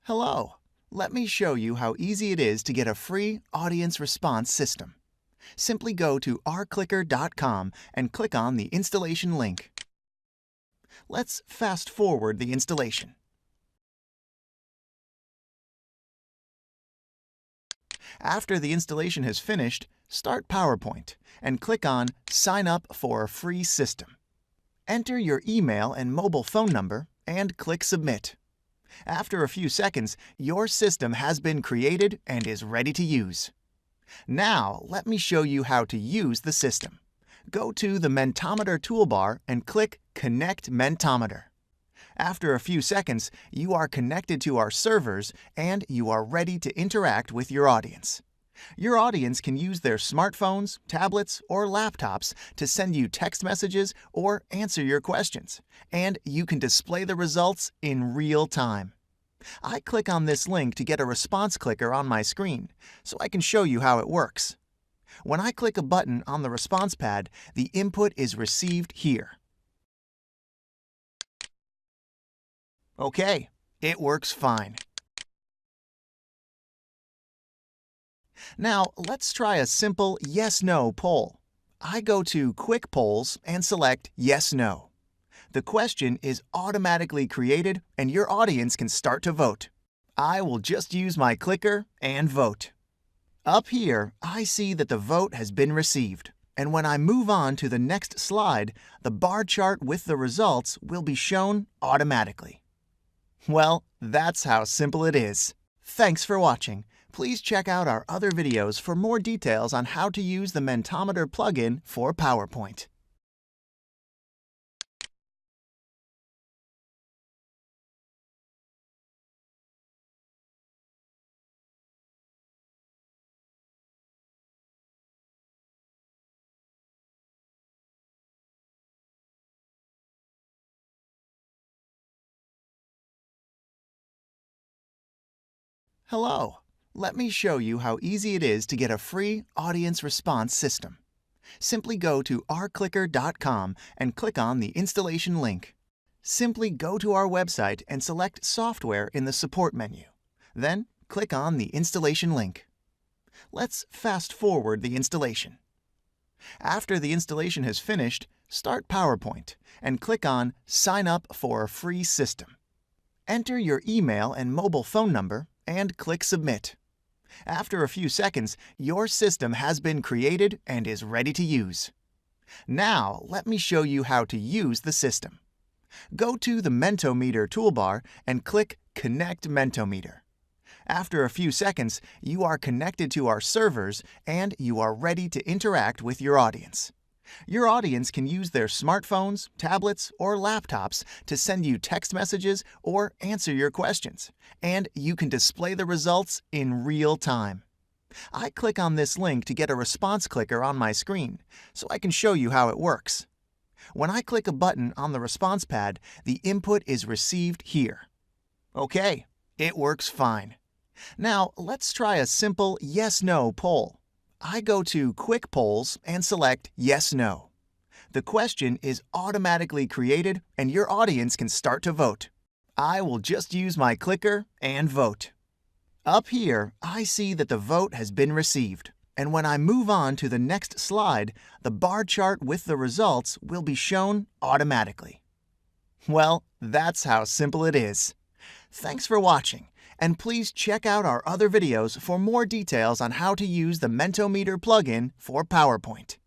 Hello, let me show you how easy it is to get a free audience response system. Simply go to ourclicker.com and click on the installation link. Let's fast forward the installation. After the installation has finished, start PowerPoint and click on Sign up for a free system. Enter your email and mobile phone number and click Submit. After a few seconds, your system has been created and is ready to use. Now, let me show you how to use the system. Go to the Mentometer toolbar and click Connect Mentometer. After a few seconds, you are connected to our servers and you are ready to interact with your audience. Your audience can use their smartphones, tablets, or laptops to send you text messages or answer your questions, and you can display the results in real time. I click on this link to get a response clicker on my screen, so I can show you how it works. When I click a button on the response pad, the input is received here. Okay, it works fine. Now, let's try a simple yes-no poll. I go to Quick Polls and select Yes-No. The question is automatically created and your audience can start to vote. I will just use my clicker and vote. Up here, I see that the vote has been received, and when I move on to the next slide, the bar chart with the results will be shown automatically. Well, that's how simple it is. Thanks for watching. Please check out our other videos for more details on how to use the Mentometer plugin for PowerPoint. Hello, let me show you how easy it is to get a free audience response system. Simply go to ourclicker.com and click on the installation link. Simply go to our website and select Software in the Support menu. Then click on the installation link. Let's fast forward the installation. After the installation has finished, start PowerPoint and click on Sign up for a free system. Enter your email and mobile phone number and click Submit. After a few seconds, your system has been created and is ready to use. Now, let me show you how to use the system. Go to the Mentometer toolbar and click Connect Mentometer. After a few seconds, you are connected to our servers and you are ready to interact with your audience. Your audience can use their smartphones, tablets, or laptops to send you text messages or answer your questions, and you can display the results in real time. I click on this link to get a response clicker on my screen, so I can show you how it works. When I click a button on the response pad, the input is received here. Okay, it works fine. Now, let's try a simple yes-no poll. I go to Quick Polls and select Yes-No. The question is automatically created and your audience can start to vote. I will just use my clicker and vote. Up here, I see that the vote has been received, and when I move on to the next slide, the bar chart with the results will be shown automatically. Well, that's how simple it is. Thanks for watching. And please check out our other videos for more details on how to use the Mentometer plugin for PowerPoint.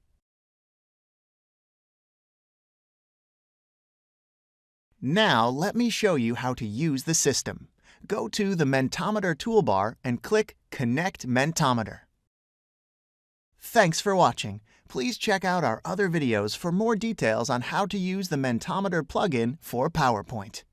Now, let me show you how to use the system. Go to the Mentometer toolbar and click Connect Mentometer. Thanks for watching. Please check out our other videos for more details on how to use the Mentometer plugin for PowerPoint.